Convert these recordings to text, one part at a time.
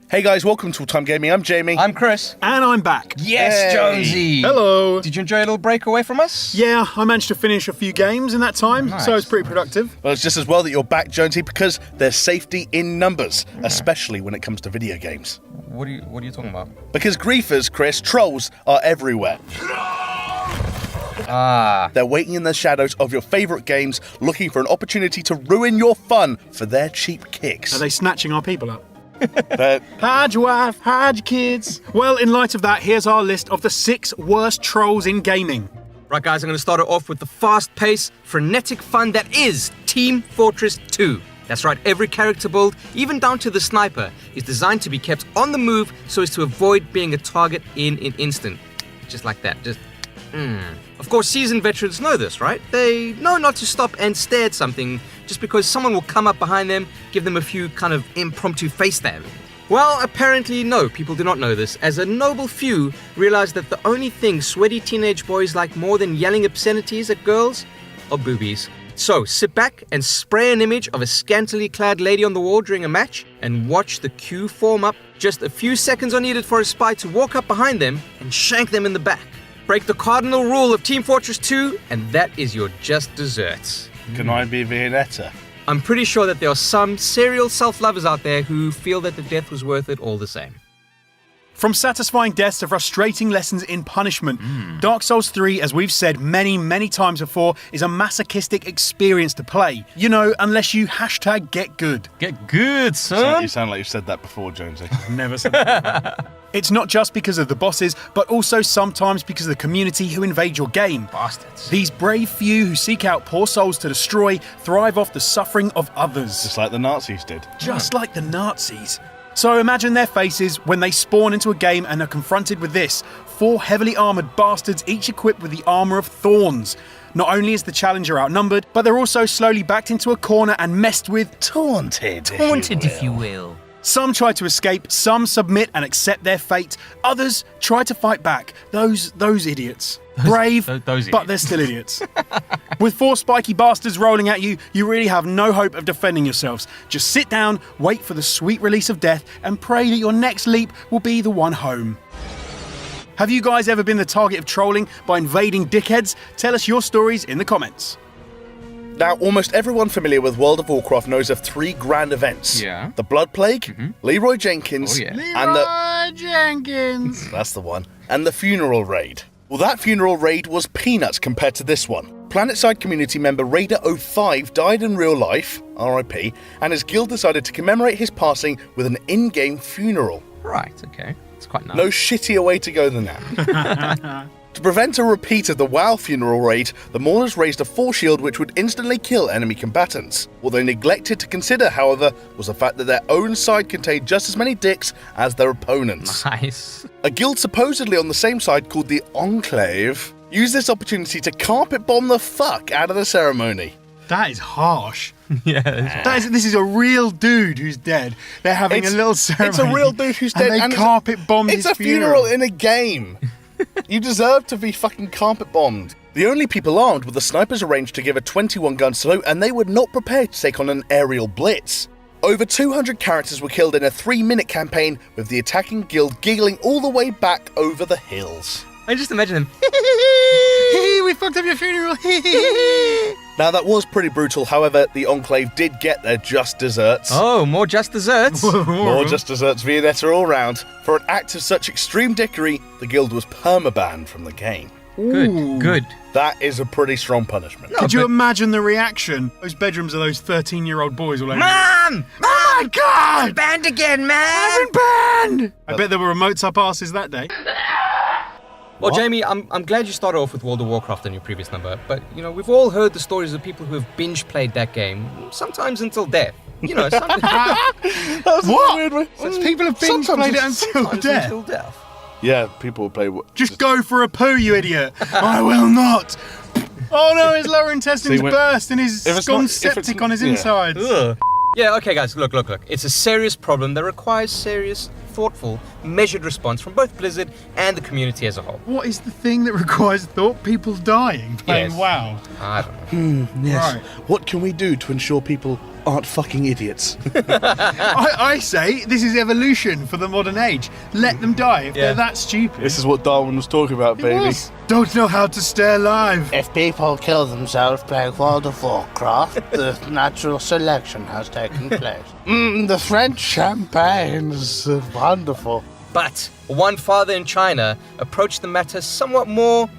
Hey guys, welcome to All Time Gaming. I'm Jamie. I'm Chris. And I'm back. Yes, Hey. Jonesy. Hello. Did you enjoy a little break away from us? Yeah, I managed to finish a few games in that time, Nice. so it was pretty productive. Well, it's just as well that you're back, Jonesy, because there's safety in numbers, especially when it comes to video games. What are you talking about? Because griefers, Chris, trolls are everywhere. They're waiting in the shadows of your favourite games, looking for an opportunity to ruin your fun for their cheap kicks. Are they snatching our people up? They're- Hide your wife, hide your kids. Well, in light of that, here's our list of the 6 worst trolls in gaming. Right, guys, I'm going to start it off with the fast-paced, frenetic fun that is Team Fortress 2. That's right, every character build, even down to the sniper, is designed to be kept on the move so as to avoid being a target in an instant. Just like that, Of course, seasoned veterans know this, right? They know not to stop and stare at something just because someone will come up behind them, give them a few kind of impromptu face stab. Well, apparently no, people do not know this, as a noble few realize that the only thing sweaty teenage boys like more than yelling obscenities at girls are boobies. So sit back and spray an image of a scantily clad lady on the wall during a match and watch the queue form up. Just a few seconds are needed for a spy to walk up behind them and shank them in the back. Break the cardinal rule of Team Fortress 2, and that is your just desserts. Can I be Violetta? I'm pretty sure that there are some serial self-lovers out there who feel that the death was worth it all the same. From satisfying deaths to frustrating lessons in punishment, Dark Souls 3, as we've said many times before, is a masochistic experience to play. You know, unless you #get good. Get good, son! You sound like you've said that before, Jonesy. Never said that. It's not just because of the bosses, but also sometimes because of the community who invade your game. Bastards. These brave few who seek out poor souls to destroy thrive off the suffering of others. Just like the Nazis did. Just like the Nazis. So imagine their faces when they spawn into a game and are confronted with this. 4 heavily armoured bastards, each equipped with the armour of thorns. Not only is the challenger outnumbered, but they're also slowly backed into a corner and messed with. Taunted, if you will. Some try to escape, some submit and accept their fate. Others try to fight back. Those idiots. Brave, those but they're still idiots. With 4 spiky bastards rolling at you, you really have no hope of defending yourselves. Just sit down, wait for the sweet release of death, and pray that your next leap will be the one home. Have you guys ever been the target of trolling by invading dickheads? Tell us your stories in the comments. Now, almost everyone familiar with World of Warcraft knows of 3 grand events. Yeah. The Blood Plague, Leroy Jenkins, and Jenkins! That's the one. And the Funeral Raid. Well, that Funeral Raid was peanuts compared to this one. Planetside community member Raider05 died in real life, RIP, and his guild decided to commemorate his passing with an in-game funeral. Right, okay. It's quite nice. No shittier way to go than that. To prevent a repeat of the WoW funeral raid, the mourners raised a force shield which would instantly kill enemy combatants. What they neglected to consider, however, was the fact that their own side contained just as many dicks as their opponents. Nice. A guild supposedly on the same side called the Enclave used this opportunity to carpet bomb the fuck out of the ceremony. That is harsh. Yeah. This is a real dude who's dead. They're having a little ceremony. It's a real dude who's dead. And they carpet bombed his It's a funeral in a game. You deserve to be fucking carpet bombed. The only people armed were the snipers arranged to give a 21-gun salute, and they were not prepared to take on an aerial blitz. Over 200 characters were killed in a 3-minute campaign, with the attacking guild giggling all the way back over the hills. I just imagine them. We fucked up your funeral. Now that was pretty brutal, however, the Enclave did get their just desserts. Oh, more just desserts. More just desserts Violetta all round. For an act of such extreme dickery, the guild was permabanned from the game. Good. That is a pretty strong punishment. Could you imagine the reaction? Those bedrooms of those 13-year-old boys all over. Mom! Oh my God! Banned again, man! I've been banned! I bet there were remotes up asses that day. Well, Jamie, I'm glad you started off with World of Warcraft on your previous number, but, you know, we've all heard the stories of people who have binge played that game, sometimes until death. You know, sometimes... What? Weird way. People have binge played it until death. Yeah, people will play... Just go for a poo, you idiot. I will not. Oh no, his lower intestines burst and he's gone septic on his insides. Ugh. Yeah, okay, guys, look. It's a serious problem that requires serious, thoughtful, measured response from both Blizzard and the community as a whole. What is the thing that requires thought? People dying playing WoW. I don't know. Yes. Right. What can we do to ensure people aren't fucking idiots. I say this is evolution for the modern age. Let them die if they're that stupid. This is what Darwin was talking about, baby. Don't know how to stay alive. If people kill themselves playing World of Warcraft, the natural selection has taken place. The French champagne is wonderful. But one father in China approached the matter somewhat more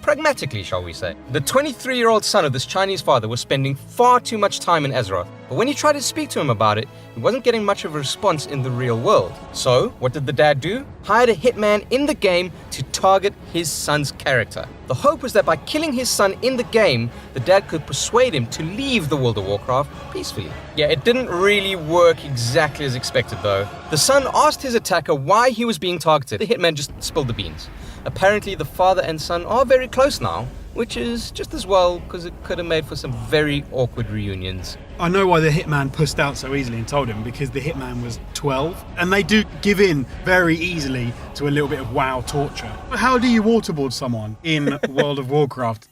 pragmatically, shall we say. The 23-year-old son of this Chinese father was spending far too much time in Azeroth, but when he tried to speak to him about it, he wasn't getting much of a response in the real world. So, what did the dad do? Hired a hitman in the game to target his son's character. The hope was that by killing his son in the game, the dad could persuade him to leave the World of Warcraft peacefully. Yeah, it didn't really work exactly as expected though. The son asked his attacker why he was being targeted. The hitman just spilled the beans. Apparently the father and son are very close now, which is just as well because it could have made for some very awkward reunions. I know why the hitman pushed out so easily and told him, because the hitman was 12, and they do give in very easily to a little bit of WoW torture. How do you waterboard someone in World of Warcraft?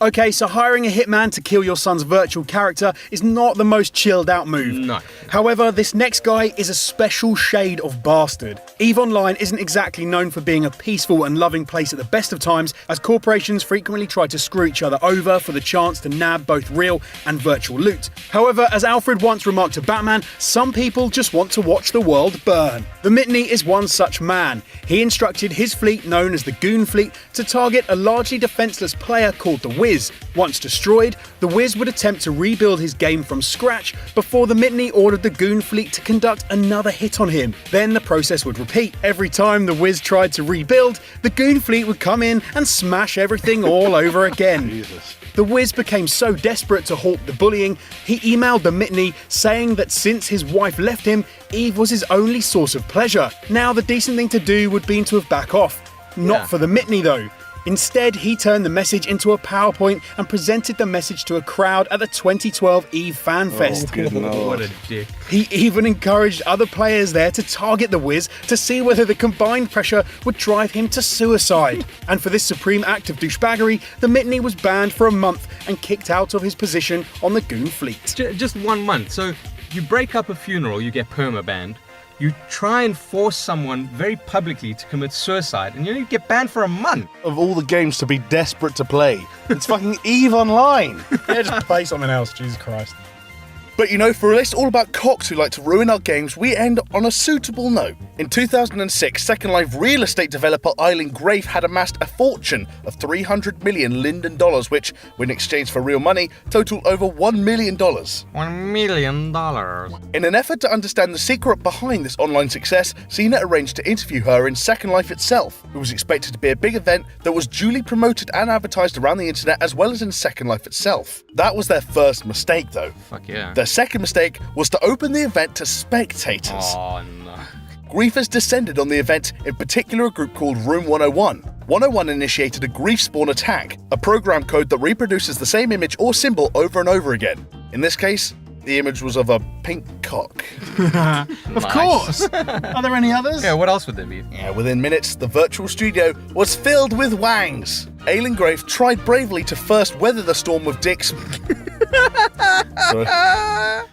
Okay, so hiring a hitman to kill your son's virtual character is not the most chilled out move. No. However, this next guy is a special shade of bastard. EVE Online isn't exactly known for being a peaceful and loving place at the best of times, as corporations frequently try to screw each other over for the chance to nab both real and virtual loot. However, as Alfred once remarked to Batman, some people just want to watch the world burn. The Mitney is one such man. He instructed his fleet, known as the Goon Fleet, to target a largely defenseless player called the Wiz. Once destroyed, the Wiz would attempt to rebuild his game from scratch before the Mitney ordered the Goon Fleet to conduct another hit on him. Then the process would repeat. Every time the Wiz tried to rebuild, the Goon Fleet would come in and smash everything all over again. Jesus. The Wiz became so desperate to halt the bullying, he emailed the Mitney saying that since his wife left him, EVE was his only source of pleasure. Now the decent thing to do would be to have back off. Not for the Mitney though. Instead, he turned the message into a PowerPoint and presented the message to a crowd at the 2012 EVE Fan Fest. What a dick. He even encouraged other players there to target the Wiz to see whether the combined pressure would drive him to suicide. And for this supreme act of douchebaggery, the Mitney was banned for a month and kicked out of his position on the Goon Fleet. Just 1 month. So you break up a funeral, you get perma-banned. You try and force someone very publicly to commit suicide, and you get banned for a month. Of all the games to be desperate to play, it's fucking EVE Online. Yeah, just play something else, Jesus Christ. But you know, for a list all about cocks who like to ruin our games, we end on a suitable note. In 2006, Second Life real estate developer Eileen Grafe had amassed a fortune of 300 million Linden dollars, which, when exchanged for real money, totaled over $1 million. $1 million. In an effort to understand the secret behind this online success, Cena arranged to interview her in Second Life itself. It was expected to be a big event that was duly promoted and advertised around the internet as well as in Second Life itself. That was their first mistake though. Fuck yeah. Their second mistake was to open the event to spectators. Oh no. Griefers descended on the event, in particular a group called Room 101. 101 initiated a grief spawn attack, a program code that reproduces the same image or symbol over and over again. In this case, the image was of a pink cock. Of course! Are there any others? Yeah, what else would there be? Yeah, within minutes, the virtual studio was filled with wangs. Aileen Grafe tried bravely to first weather the storm with dicks.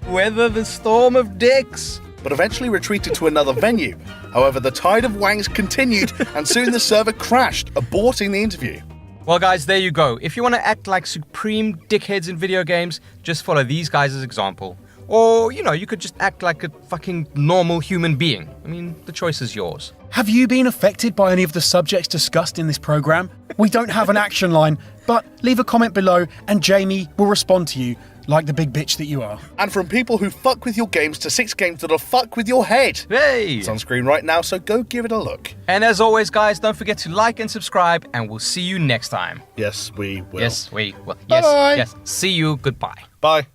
Weather the storm of dicks. But eventually retreated to another venue. However, the tide of wangs continued, and soon the server crashed, aborting the interview. Well, guys, there you go. If you want to act like supreme dickheads in video games, just follow these guys as example. Or, you could just act like a fucking normal human being. I mean, the choice is yours. Have you been affected by any of the subjects discussed in this program? We don't have an action line, but leave a comment below and Jamie will respond to you like the big bitch that you are. And from people who fuck with your games to 6 games that'll fuck with your head. Hey! It's on screen right now, so go give it a look. And as always, guys, don't forget to like and subscribe, and we'll see you next time. Yes, we will. Yes, we will. Yes, Bye. yes. See you. Goodbye. Bye.